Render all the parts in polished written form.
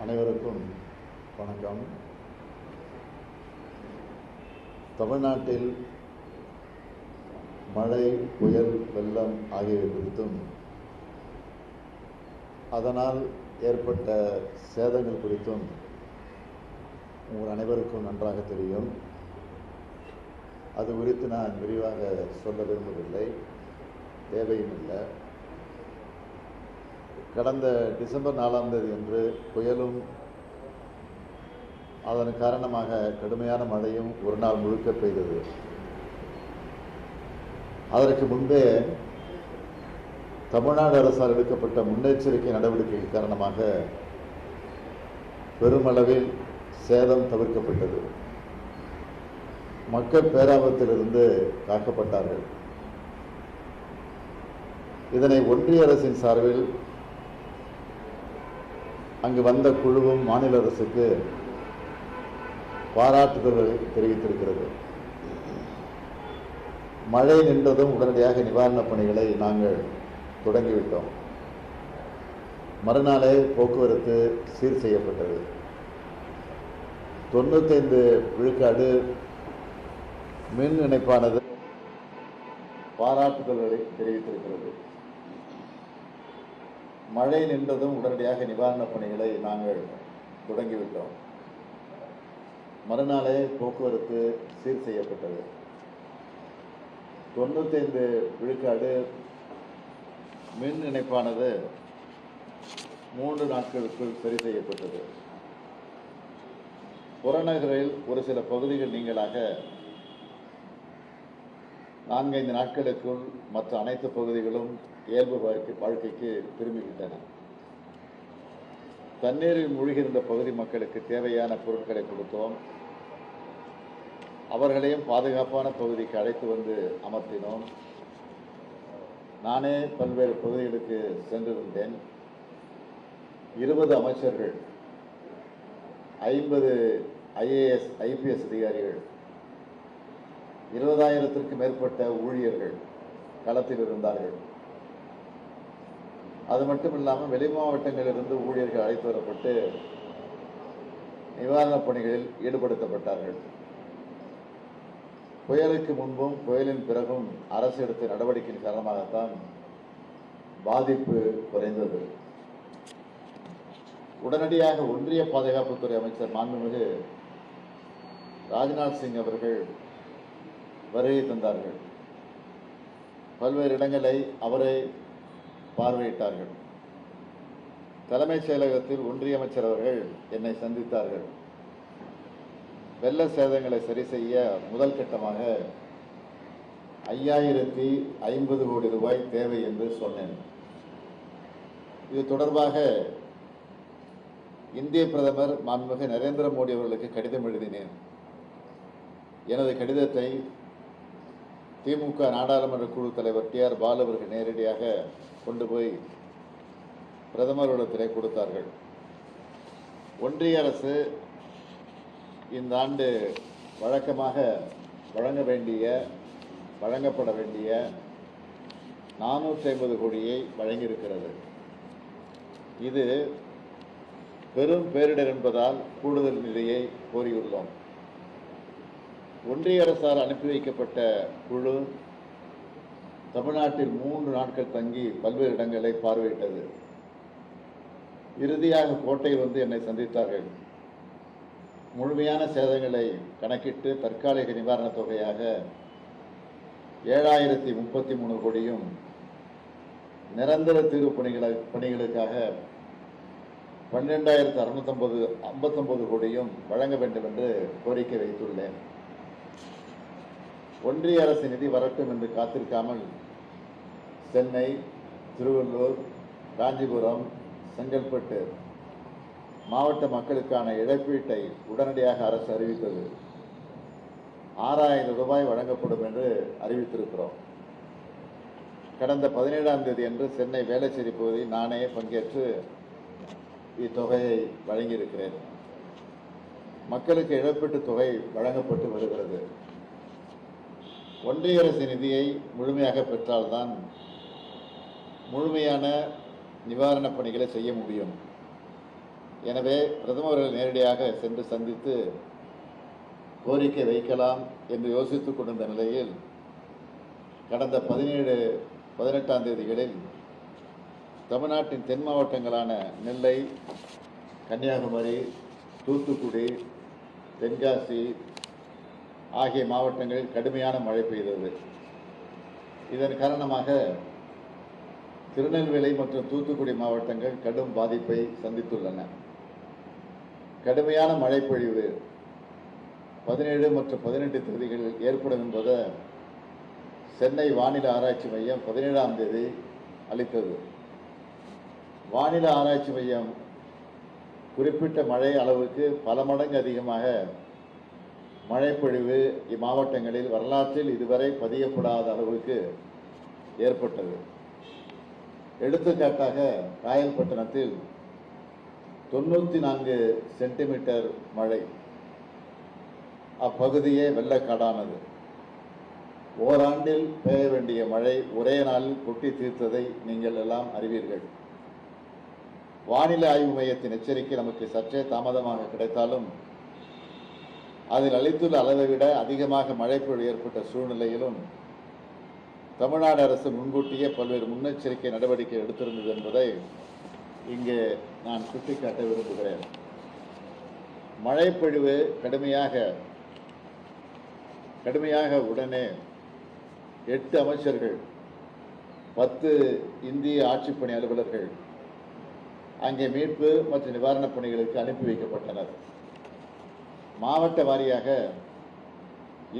அனைவருக்கும் வணக்கம். தமிழ்நாட்டில் மழை, புயல், வெள்ளம் ஆகியவை குறித்தும் அதனால் ஏற்பட்ட சேதங்கள் குறித்தும் உங்கள் அனைவருக்கும் நன்றாக தெரியும். அது குறித்து நான் விரிவாக சொல்ல விரும்பவில்லை, தேவையும் இல்லை. கடந்த டிசம்பர் 4ஆம் தேதி அன்று புயலும் அதன் காரணமாக கடுமையான மழையும் ஒரு நாள் முழுக்க பெய்தது. அதற்கு முன்பே தமிழ்நாடு அரசால் எடுக்கப்பட்ட முன்னெச்சரிக்கை நடவடிக்கை காரணமாக பெருமளவில் சேதம் தவிர்க்கப்பட்டது. மக்கள் பேராபத்திலிருந்து காக்கப்பட்டார்கள். இதனை ஒன்றிய அரசின் சார்பில் அங்கு வந்த குழுவும் மாநில அரசுக்கு பாராட்டுதல்களை தெரிவித்திருக்கிறது. மழை நின்றதும் உடனடியாக நிவாரணப் பணிகளை நாங்கள் தொடங்கிவிட்டோம். மறுநாளே போக்குவரத்து சீர் செய்யப்பட்டது. 95 விழுக்காடு மின் இணைப்பானது பாராட்டுதல்களை தெரிவித்திருக்கிறது. மழை நின்றதும் உடனடியாக நிவாரணப் பணிகளை நாங்கள் தொடங்கிவிட்டோம். மறுநாளே போக்குவரத்து சீர் செய்யப்பட்டது. 95 விழுக்காடு மின் இணைப்பானது 3 நாட்களுக்குள் சரி செய்யப்பட்டது. புறநகரில் ஒரு சில பகுதிகள் நீங்களாக 4-5 நாட்களுக்குள் மற்ற அனைத்து பகுதிகளும் இயல்பு வாழ்க்கைக்கு திரும்பிவிட்டன. தண்ணீரில் மூழ்கியிருந்த பகுதி மக்களுக்கு தேவையான பொருட்களை கொடுத்தோம். அவர்களையும் பாதுகாப்பான பகுதிக்கு அழைத்து வந்து அமர்த்தினோம். நானே பல்வேறு பகுதிகளுக்கு சென்றிருந்தேன். 20 அமைச்சர்கள், 50 IAS IPS அதிகாரிகள், 20,000த்திற்கும் மேற்பட்ட ஊழியர்கள் களத்தில் இருந்தார்கள். அது மட்டும் இல்லாமல் வெளி மாவட்டங்களிலிருந்து ஊழியர்கள் அழைத்து வரப்பட்டு நிவாரணப் பணிகளில் ஈடுபடுத்தப்பட்டார்கள். புயலுக்கு முன்பும் புயலின் பிறகும் அரசு எடுத்த நடவடிக்கையின் காரணமாகத்தான் பாதிப்பு குறைந்தது. உடனடியாக ஒன்றிய பாதுகாப்புத்துறை அமைச்சர் மாண்புமிகு ராஜ்நாத் சிங் அவர்கள் வருகை தந்தார்கள். பல்வேறு இடங்களை அவரை பார்வையிட்டார்கள். தலைமைச் செயலகத்தில் ஒன்றிய அமைச்சர் அவர்கள் என்னை சந்தித்தார்கள். வெள்ள சேதங்களை சரி செய்ய முதல் கட்டமாக 5050 கோடி ரூபாய் தேவை என்று சொன்னேன். இது தொடர்பாக இந்திய பிரதமர் மாண்புமிகு நரேந்திர மோடி அவர்களுக்கு கடிதம் எழுதினேன். எனது கடிதத்தை திமுக நாடாளுமன்ற குழு தலைவர் TR பாலு அவர்கள் நேரடியாக கொண்டு போய் பிரதமரிடத்திலே கொடுத்தார்கள். ஒன்றிய அரசு இந்த ஆண்டு வழக்கமாக வழங்கப்பட வேண்டிய 450 கோடியை வழங்கியிருக்கிறது. இது பெரும் பேரிடர் என்பதால் கூடுதல் நிதியை கோரியுள்ளோம். ஒன்றிய அரசால் அனுப்பி வைக்கப்பட்ட குழு தமிழ்நாட்டில் 3 நாட்கள் தங்கி பல்வேறு இடங்களை பார்வையிட்டது. இறுதியாக கோட்டை வந்து என்னை சந்தித்தார்கள். முழுமையான சேதங்களை கணக்கிட்டு தற்காலிக நிவாரணத் தொகையாக 7033 கோடியும், நிரந்தர தீர்வு பணிகளுக்காக 12,659 கோடியும் வழங்க வேண்டும் என்று கோரிக்கை வைத்துள்ளேன். ஒன்றிய அரசு நிதி வரட்டும் என்று காத்திருக்காமல் சென்னை, திருவள்ளூர், காஞ்சிபுரம், செங்கல்பட்டு மாவட்ட மக்களுக்கான இழப்பீட்டை உடனடியாக அரசு அறிவித்தது. 6000 ரூபாய் வழங்கப்படும் என்று அறிவித்திருக்கிறோம். கடந்த 17ஆம் தேதி அன்று சென்னை வேளச்சேரி பகுதியில் நானே பங்கேற்று இத்தொகையை வழங்கியிருக்கிறேன். மக்களுக்கு இழப்பீட்டு தொகை வழங்கப்பட்டு வருகிறது. ஒன்றிய அரசு நிதியை முழுமையாக பெற்றால்தான் முழுமையான நிவாரணப் பணிகளை செய்ய முடியும். எனவே பிரதமர் அவர்கள் நேரடியாக சென்று சந்தித்து கோரிக்கை வைக்கலாம் என்று யோசித்துக் கொண்டிருந்த நிலையில் கடந்த 18ஆம் தேதிகளில் தமிழ்நாட்டின் தென் மாவட்டங்களான நெல்லை, கன்னியாகுமரி, தூத்துக்குடி, தென்காசி ஆகிய மாவட்டங்களில் கடுமையான மழை பெய்தது. இதன் காரணமாக திருநெல்வேலி மற்றும் தூத்துக்குடி மாவட்டங்கள் கடும் பாதிப்பை சந்தித்துள்ளன. கடுமையான மழைப்பொழிவு 17 மற்றும் 18 தேதிகளில் ஏற்படும் என்பதை சென்னை வானிலை ஆராய்ச்சி மையம் 17ஆம் தேதி அளித்தது. வானிலை ஆராய்ச்சி மையம் குறிப்பிட்ட மழை அளவுக்கு பல மடங்கு அதிகமாக மழைப்பொழிவு இம்மாவட்டங்களில் வரலாற்றில் இதுவரை பதியப்படாத அளவுக்கு ஏற்பட்டது. எடுத்துக்காட்டாக காயல்பட்டினத்தில் 94 சென்டிமீட்டர் மழை, அப்பகுதியே வெள்ளக்காடானது. ஓராண்டில் பெய்ய வேண்டிய மழை ஒரே நாளில் கொட்டி தீர்த்ததை நீங்கள் எல்லாம் அறிவீர்கள். வானிலை ஆய்வு மையத்தின் எச்சரிக்கை நமக்கு சற்றே தாமதமாக கிடைத்தாலும் அதில் அளித்துள்ள அளவை விட அதிகமாக மழைப்பொழிவு ஏற்பட்ட சூழ்நிலையிலும் தமிழ்நாடு அரசு முன்கூட்டியே பல்வேறு முன்னெச்சரிக்கை நடவடிக்கை எடுத்திருந்தது என்பதை இங்கே நான் சுட்டிக்காட்ட விரும்புகிறேன். மழைப்பொழிவு கடுமையாக உடனே 8 அமைச்சர்கள், 10 இந்திய ஆட்சிப்பணி அலுவலர்கள் அங்கே மீட்பு மற்றும் நிவாரணப் பணிகளுக்கு அனுப்பி வைக்கப்பட்டனர். மாவட்ட வாரியாக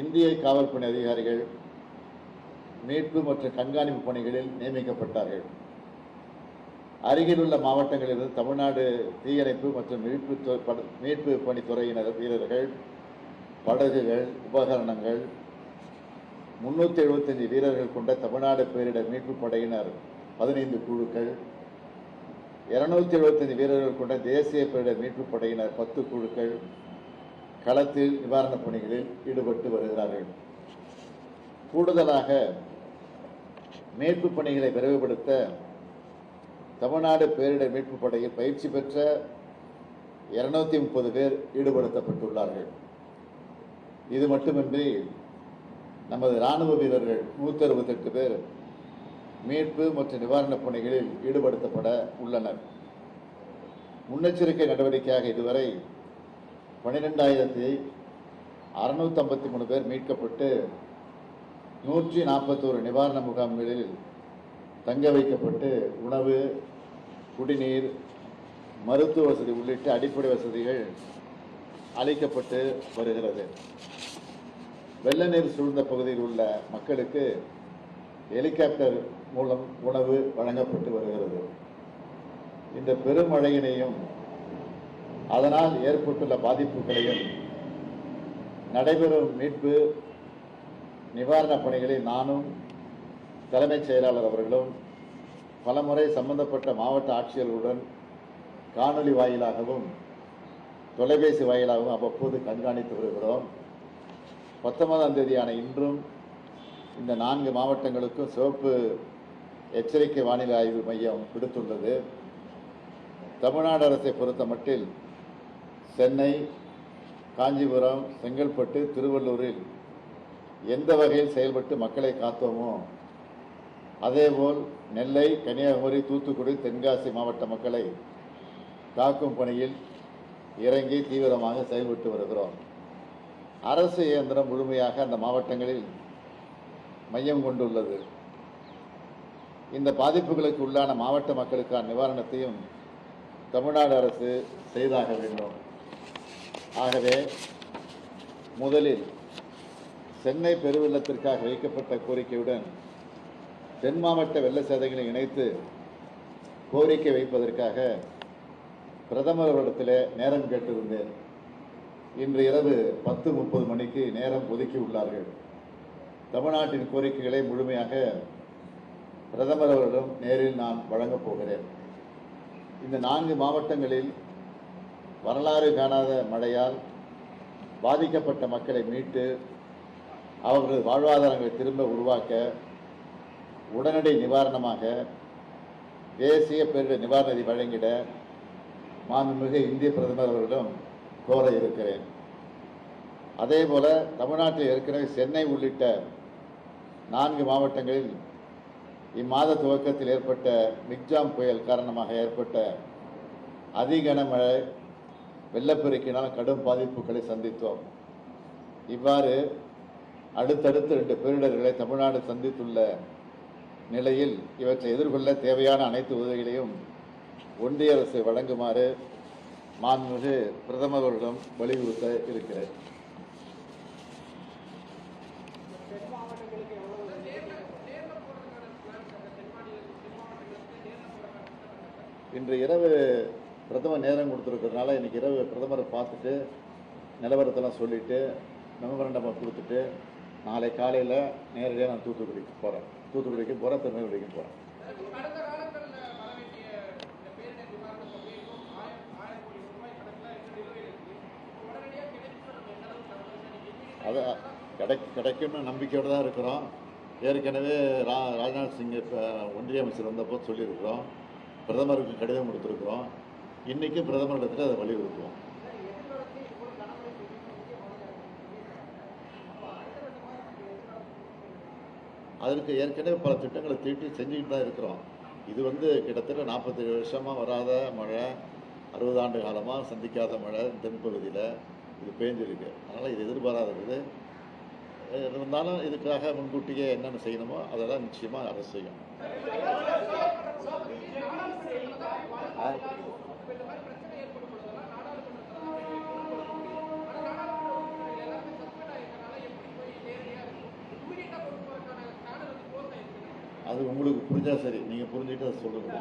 இந்திய காவல்பணி அதிகாரிகள் மீட்பு மற்றும் கண்காணிப்பு பணிகளில் நியமிக்கப்பட்டார்கள். அருகிலுள்ள மாவட்டங்களிலிருந்து தமிழ்நாடு தீயணைப்பு மற்றும் மீட்பு பணித்துறையினர் வீரர்கள், படகுகள், உபகரணங்கள், 375 வீரர்கள் கொண்ட தமிழ்நாடு பேரிடர் மீட்பு படையினர் 15 குழுக்கள், 275 வீரர்கள் கொண்ட தேசிய பேரிடர் மீட்பு படையினர் 10 குழுக்கள் களத்தில் நிவாரணப் பணிகளில் ஈடுபட்டு வருகிறார்கள். கூடுதலாக மீட்பு பணிகளை விரைவுபடுத்த தமிழ்நாடு பேரிடர் மீட்பு படையில் பயிற்சி பெற்ற 230 பேர் ஈடுபடுத்தப்பட்டுள்ளார்கள். இது மட்டுமின்றி நமது இராணுவ வீரர்கள் 168 பேர் மீட்பு மற்றும் நிவாரணப் பணிகளில் ஈடுபடுத்தப்பட உள்ளனர். முன்னெச்சரிக்கை நடவடிக்கையாக இதுவரை 12,653 பேர் மீட்கப்பட்டு 141 நிவாரண முகாம்களில் தங்க வைக்கப்பட்டு உணவு, குடிநீர், மருத்துவ வசதி உள்ளிட்ட அடிப்படை வசதிகள் அளிக்கப்பட்டு வருகிறது. வெள்ள நீர் சூழ்ந்த பகுதியில் உள்ள மக்களுக்கு ஹெலிகாப்டர் மூலம் உணவு வழங்கப்பட்டு வருகிறது. இந்த பெருமழையினையும் அதனால் ஏற்பட்டுள்ள பாதிப்புகளையும் நடைபெறும் மீட்பு நிவாரணப் பணிகளில் நானும் தலைமைச் செயலாளர் அவர்களும் பலமுறை சம்பந்தப்பட்ட மாவட்ட ஆட்சியர்களுடன் காணொலி வாயிலாகவும் தொலைபேசி வாயிலாகவும் அவ்வப்போது கண்காணித்து வருகிறோம். 19ஆம் தேதியான இன்றும் இந்த 4 மாவட்டங்களுக்கும் சிவப்பு எச்சரிக்கை வானிலை ஆய்வு மையம் விடுத்துள்ளது. தமிழ்நாடு அரசை பொறுத்த மட்டில் சென்னை, காஞ்சிபுரம், செங்கல்பட்டு, திருவள்ளூரில் எந்த வகையில் செயல்பட்டு மக்களை காத்தோமோ அதேபோல் நெல்லை, கன்னியாகுமரி, தூத்துக்குடி, தென்காசி மாவட்ட மக்களை காக்கும் பணியில் இறங்கி தீவிரமாக செயல்பட்டு வருகிறோம். அரசு இயந்திரம் முழுமையாக அந்த மாவட்டங்களில் மையம் கொண்டுள்ளது. இந்த பாதிப்புகளுக்கு உள்ளான மாவட்ட மக்களுக்கான நிவாரணத்தையும் தமிழ்நாடு அரசு செய்தாக வேண்டும். ஆகவே முதலில் சென்னை பெருவெள்ளத்திற்காக வைக்கப்பட்ட கோரிக்கையுடன் தென் மாவட்ட வெள்ள சேதங்களை இணைத்து கோரிக்கை வைப்பதற்காக பிரதமர் அவரிடத்தில் நேரம் கேட்டிருந்தேன். இன்று இரவு 10:30 மணிக்கு நேரம் ஒதுக்கி உள்ளார்கள். தமிழ்நாட்டின் கோரிக்கைகளை முழுமையாக பிரதமர் அவரிடம் நேரில் நான் வழங்கப் போகிறேன். இந்த 4 மாவட்டங்களில் வரலாறு காணாத மழையால் பாதிக்கப்பட்ட மக்களை மீட்டு அவர்களது வாழ்வாதாரங்களை திரும்ப உருவாக்க உடனடி நிவாரணமாக தேசிய பேரிடர் நிவாரண நிதி வழங்கிட மாண்புமிகு இந்திய பிரதமர் அவர்களிடம் கோர இருக்கிறேன். அதே போல தமிழ்நாட்டில் ஏற்கனவே சென்னை உள்ளிட்ட 4 மாவட்டங்களில் இம்மாத துவக்கத்தில் ஏற்பட்ட மிக்ஜாம் புயல் காரணமாக ஏற்பட்ட அதிகனமழை வெள்ளப்பெருக்கினால் கடும் பாதிப்புகளை சந்தித்தோம். இவ்வாறு அடுத்தடுத்து 2 பேரிடர்களை தமிழ்நாடு சந்தித்துள்ள நிலையில் இவற்றை எதிர்கொள்ள தேவையான அனைத்து உதவிகளையும் ஒன்றிய அரசு வழங்குமாறு மாண்புமிகு பிரதமர் அவர்களிடம் வலியுறுத்த இருக்கிறேன். இன்று இரவு பிரதமர் நேரம் கொடுத்துருக்கிறதுனால இன்னைக்கு இரவு பிரதமரை பார்த்துட்டு நிலவரத்தெல்லாம் சொல்லிட்டு மெமரண்டமை கொடுத்துட்டு நாளை காலையில் நேரடியாக நான் தூத்துக்குடிக்கு போகிறேன். திருநெல்வேலிக்கும் போகிறேன். அது கிடைக்கும்னு நம்பிக்கையோடு தான் இருக்கிறோம். ஏற்கனவே ராஜ்நாத் சிங் இப்போ ஒன்றிய அமைச்சர் வந்தப்போ சொல்லியிருக்கிறோம். பிரதமருக்கு கடிதம் கொடுத்துருக்குறோம். இன்றைக்கும் பிரதமரிடத்தில் அதை வலியுறுத்துவோம். அதற்கு ஏற்கனவே பல திட்டங்களை தீட்டி செஞ்சுக்கிட்டு தான் இருக்கிறோம். இது கிட்டத்தட்ட 47 வருஷமாக வராத மழை, 60 ஆண்டு காலமாக சந்திக்காத மழை தென்பகுதியில் இது பேஞ்சிருக்கு. அதனால் இது எதிர்பாராதது இருந்தாலும் இதுக்காக முன்கூட்டியே என்னென்ன செய்யணுமோ அதெல்லாம் நிச்சயமாக அரசு செய்யும். அது உங்களுக்கு புரிஞ்சா சரி, நீங்கள் புரிஞ்சுட்டு அதை சொல்லுங்க.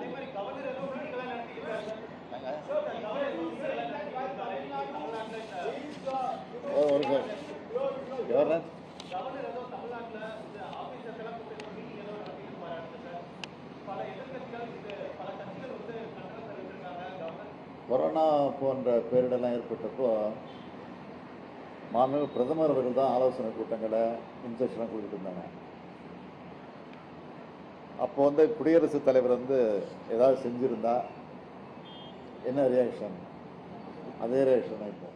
கொரோனா போன்ற பேரிடெல்லாம் ஏற்பட்டப்போ மாண்புமிகு பிரதமர் அவர்கள் தான் ஆலோசனை கூட்டங்களை இன்ஸ்ட்ரக்ஷனாக கொடுத்துட்டு இருந்தாங்க. அப்போ குடியரசுத் தலைவர் ஏதாவது செஞ்சுருந்தா என்ன ரியாக்ஷன், அதே ரியாக்ஷன் இப்போ